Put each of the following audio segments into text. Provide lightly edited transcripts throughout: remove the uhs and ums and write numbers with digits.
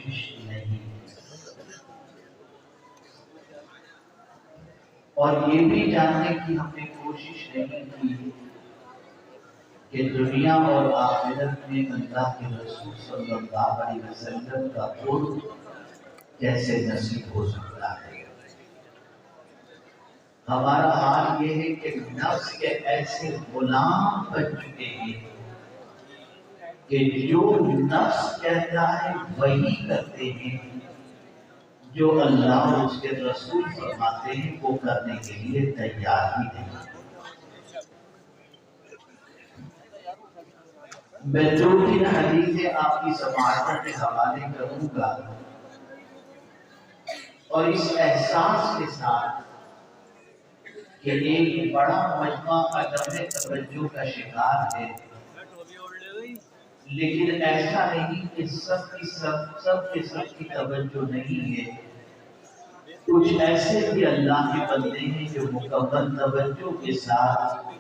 کوشش نہیں، اور یہ بھی جاننے کی ہم نے کوشش نہیں کی کہ دنیا اور آخرت میں اللہ کے رسول صلی اللہ علیہ وسلم کا قرب کیسے نصیب ہو سکتا ہے۔ ہمارا حال یہ ہے کہ نفس کے ایسے غلام بن چکے ہیں کہ جو نفس کہتا ہے وہی کرتے ہیں، جو اللہ اور اس کے رسول فرماتے ہیں وہ کرنے کے لیے تیار ہی نہیں۔ میں 2-3 حدیثیں آپ کی سماعت کے حوالے کروں گا، اور اس احساس کے ساتھ کہ ایک بڑا مجمع عدم توجہ کا شکار ہے، لیکن ایسا نہیں کہ سب کی توجہ نہیں ہے۔ کچھ ایسے بھی اللہ کے بندے ہیں جو مکمل توجہ کے ساتھ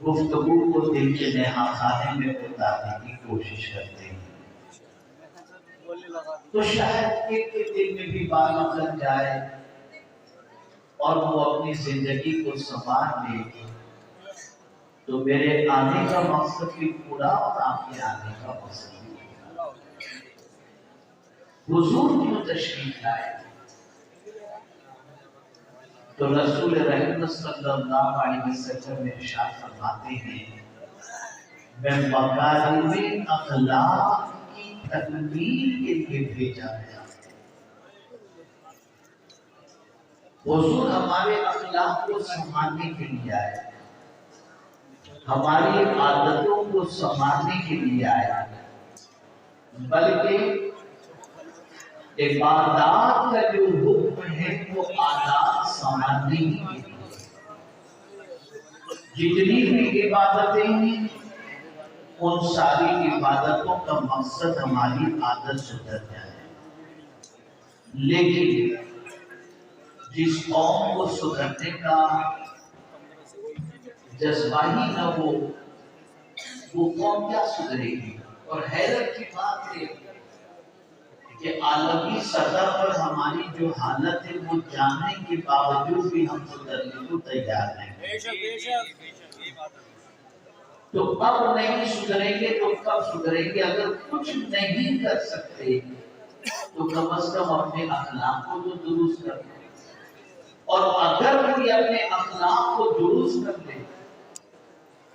گفتگو کو دل کے نہا خانے میں اتارنے کی کوشش کرتے ہیں۔ تو شاید ایک کے دل میں بھی بات اتر جائے اور وہ اپنی زندگی کو سنوار لے، تو میرے آنے کا مقصد بھی پورا اور آپ کے آنے کا مقصد بھی پورا۔ حضور کیوں تشریف لائے؟ تو رسول رحمت صلی اللہ علیہ وسلم ارشاد فرماتے ہیں، میں مکارم اخلاق کی تکمیل کے لیے بھیجا گیا۔ حضور ہمارے اخلاق کو سنبھالنے کے لیے آئے، ہماری عادتوں کو سنبھالنے کے لیے آیا، بلکہ عبادات کا جو حکم ہے وہ عادات سنبھالنے کے لیے۔ جتنی بھی عبادتیں ہیں ان ساری عبادتوں کا مقصد ہماری عادت سدھر جائے، لیکن جس قوم کو سدھرنے کا جذبہ ہی نہ ہو وہ قوم کیا سدھرے گی؟ اور حیرت کی بات ہے کہ عالمی سطح پر ہماری جو حالت ہے وہ جاننے کے باوجود بھی ہم سدھرنے کو تیار نہیں۔ تو اب نہیں سدھریں گے تو کب سدھریں گے؟ اگر کچھ نہیں کر سکتے تو کم از کم اپنے اخلاق کو تو درست کر لیں، اور اگر کوئی اپنے اخلاق کو درست کر لے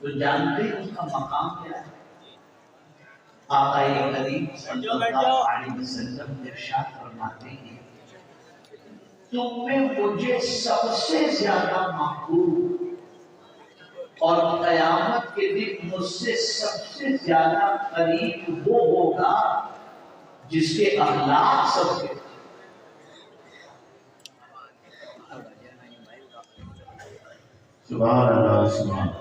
تو جانتے ہیں اس کا مقام کیا ہے؟ آقا کریم صلی اللہ علیہ وسلم ارشاد فرماتے ہیں، تم میں مجھے سب سے زیادہ محبوب اور قیامت کے دن مجھ سے سب سے زیادہ قریب وہ ہوگا جس کے اخلاق سب سے سبحان اللہ سبحان اللہ۔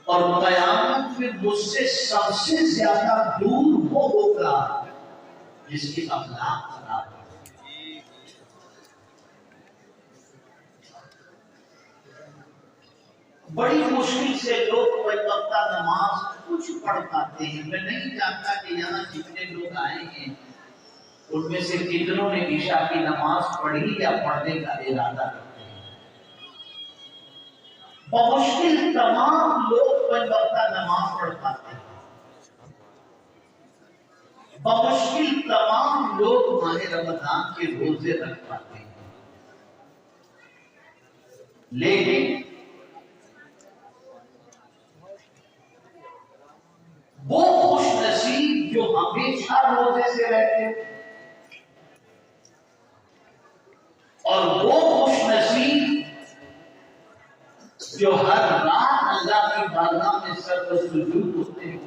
اور قیامت میں مجھ سے سب سے زیادہ دور وہ ہوگا جس کے اخلاق خراب ہو۔ بڑی مشکل سے لوگ وقتہ نماز کچھ پڑھ پاتے ہیں۔ میں نہیں جانتا کہ یہاں جتنے لوگ آئے ہیں ان میں سے کتنوں نے عشاء کی نماز پڑھی یا پڑھنے کا ارادہ کرتے ہیں۔ بمشکل تمام لوگ وقتہ نماز پڑھ پاتے ہیں، بمشکل تمام لوگ ماہ رمضان کے روزے رکھ پاتے ہیں، لیکن وہ خوش نصیب جو ہمیشہ روزے سے رہتے ہیں، اور وہ خوش نصیب جو ہر رات اللہ کی بارگاہ میں سر پر سجود ہوتے ہیں،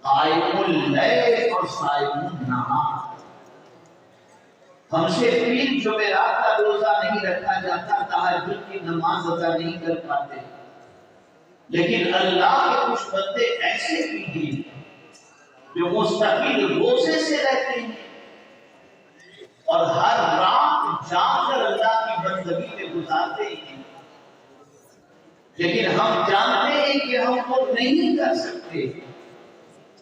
قائم اللیل اور صائم النہار۔ ہم سے پیر جمعرات کا روزہ نہیں رکھا جاتا، تہجد کی نماز ادا نہیں کر پاتے، لیکن اللہ کے کچھ بندے ایسے بھی ہیں جو مستقل روزے سے رہتے ہیں اور ہر رات جاگ کر اللہ کی بندگی میں گزارتے ہیں، لیکن ہم جانتے ہیں کہ ہم وہ نہیں کر سکتے،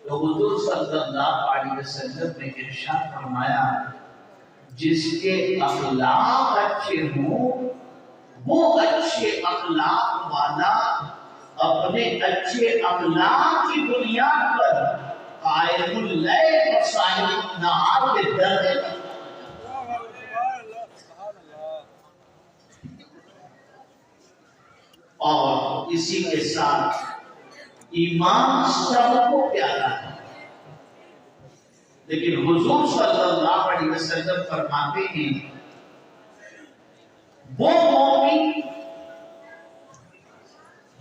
تو حضور صلی اللہ علیہ وسلم نے ارشاد فرمایا جس کے اخلاق اچھے ہوں وہ اچھے اخلاق والا اپنے اچھے اخلاق کی بنیاد پر قائم اللیل و صائم النہار کے درجے تک، اور اسی کے ساتھ ایمان سب کو پیارا ہے، لیکن حضور صلی اللہ علیہ وسلم فرماتے ہیں وہ مومن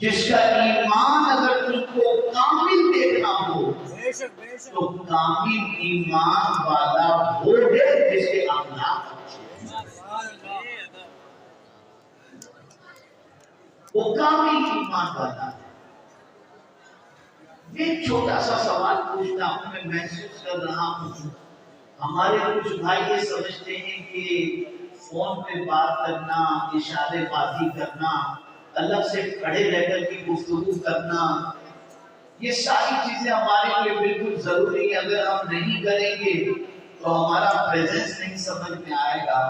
جس کا ایمان اگر تم کو کامل دیکھنا ہو تو کامل ایمان والا وہ ہے جس کے اخلاق اچھے ہیں، وہ کامل ایمان والا ہے۔ ایک چھوٹا سا سوال پوچھتا ہوں، میں محسوس کر رہا ہوں ہمارے کچھ بھائی یہ سمجھتے ہیں کہ فون پہ بات کرنا، اشارے بازی کرنا، الگ سے کھڑے رہ کر کی گفتگو کرنا، یہ ساری چیزیں ہمارے لیے بالکل ضروری ہے۔ اگر ہم نہیں کریں گے تو ہمارا پریزنس نہیں سمجھ میں آئے گا۔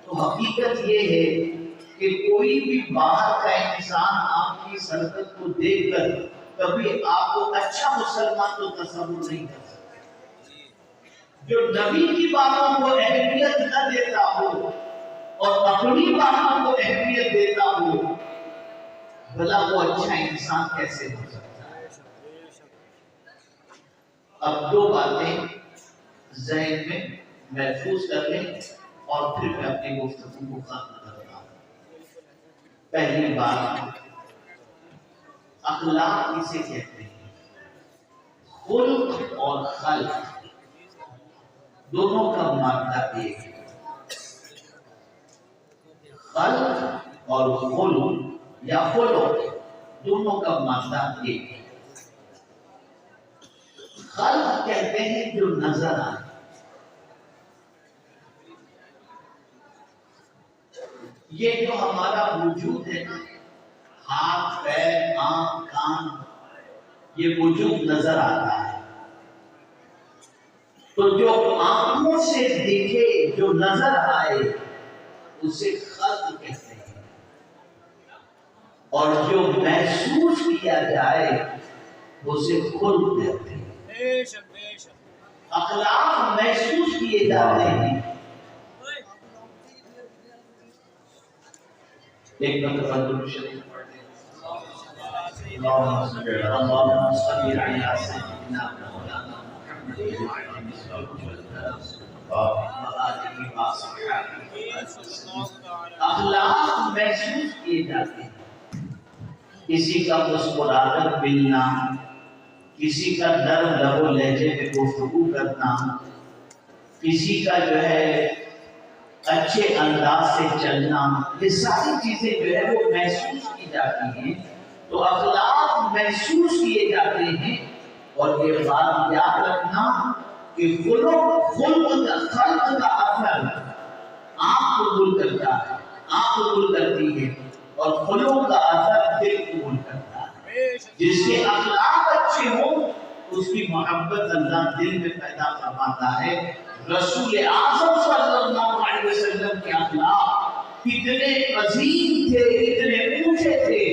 تو حقیقت یہ ہے کہ کوئی بھی باہر کا انسان آپ کی حرکت کو دیکھ کر کبھی آپ کو اچھا مسلمان تو تصور نہیں کر سکتا۔ جو نبی کی باتوں کو اہمیت نہ دیتا ہو اور اپنی باتوں کو اہمیت دیتا ہو، بھلا وہ اچھا انسان کیسے ہو سکتا ہے؟ اب دو باتیں ذہن میں محفوظ کر لیں اور پھر میں اپنی گفتگو کو ختم کرتا ہوں۔ پہلی بات، اخلاق کسے کہتے ہیں؟ خلق اور خلق دونوں کا مادہ ایک ہے۔ خلق اور خلق یا خلق دونوں کا مادہ ایک ہے۔ خلق کہتے ہیں جو نظر آئے، یہ جو ہمارا وجود ہے نا، ہاتھ پیر آنکھ کان، یہ وجود نظر آتا ہے، تو جو آنکھوں سے دیکھے جو نظر آئے اسے خلق کہتے ہیں، اور جو محسوس کیا جائے اسے خلق کہتے ہیں۔ اخلاق محسوس کیے جاتے ہیں۔ ایک مرتبہ درود شریف پڑھتے ہیں، اللہم صلی علی سیدنا مولانا محمد اخلاق محسوس کیے جاتے ہیں۔ کسی کا مسکرا کر ملنا، کسی کا نرم لب و لہجے میں گفتگو کرنا، کسی کا جو ہے اچھے انداز سے چلنا، یہ ساری چیزیں جو ہے وہ محسوس کی جاتی ہیں۔ تو اخلاق محسوس کیے جاتے ہیں، اور یہ بات یاد رکھنا کہ خلق کا اثر آنکھ قبول کرتا ہے، آنکھ قبول کرتی ہے، اور خلق کا اثر دل قبول کرتا ہے۔ جس کے اخلاق اچھے ہوں اس کی محبت اللہ دل میں پیدا فرماتا ہے۔ رسول اعظم صلی اللہ علیہ وسلم کے اخلاق کتنے عظیم تھے، اتنے اونچے تھے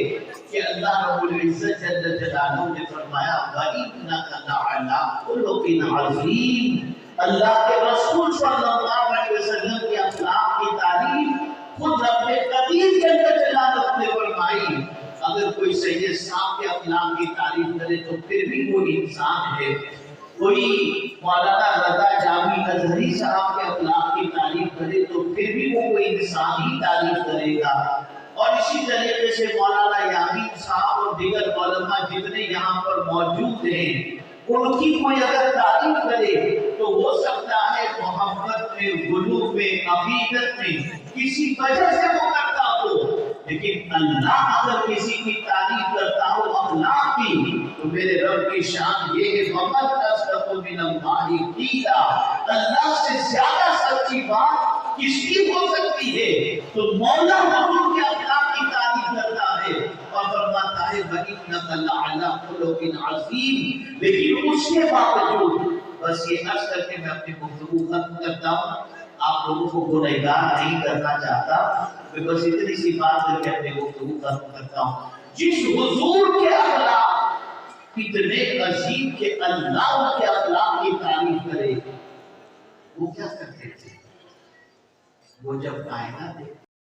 کہ اللہ رب العزت جل جلالہ نے فرمایا وَإِنَّكَ لَعَلَىٰ خُلُقٍ عَظِيمٍ۔ اللہ کے رسول صلی اللہ علیہ وسلم کے اخلاق کی تعریف خود رب قدیر جل جلالہ نے فرمائی۔ اگر کوئی سید صاحب کے اخلاق کی تعریف کرے تو پھر بھی وہ انسان ہے، کوئی مولانا رضا جامی ازہری صاحب کے اخلاق کی تعریف کرے تو پھر بھی وہ کوئی انسان ہی تعریف کرے گا، اور اسی طریقے سے مولانا یامین صاحب اور دیگر علماء جتنے یہاں پر موجود ہیں ان کی کوئی اگر تعریف کرے تو ہو سکتا ہے محبت میں، غلو میں، عقیدت میں کسی وجہ سے وہ کرتا ہو، لیکن اللہ اگر کسی کی تعریف کرتا ہو اخلاق کی تو میرے رب کی شان یہ ہے وَمَنْ أَصْدَقُ مِنَ اللَّهِ قِيلًا۔ اللہ سے زیادہ سچی بات کس کی ہو سکتی ہے؟ تو مولا حضور کے اخلاق کی تعریف کرتا ہے اور فرماتا ہے وَإِنَّكَ وَإِنَّكَ لَعَلَىٰ خُلُقٍ عَظِيمٍ. لیکن اس کے باوجود بس یہ عرض کر کے میں اپنی گفتگو ختم کرتا ہوں. آپ لوگوں کو گنہگار نہیں کرنا چاہتا، میں بس اتنی سی بات کر کے اپنی گفتگو ختم کرتا ہوں. جس حضور کے اخلاق اتنے عظیم کہ اللہ کے اخلاق کی تعریف کرے، وہ کیا کرتے تھے؟ وہ جب کائنات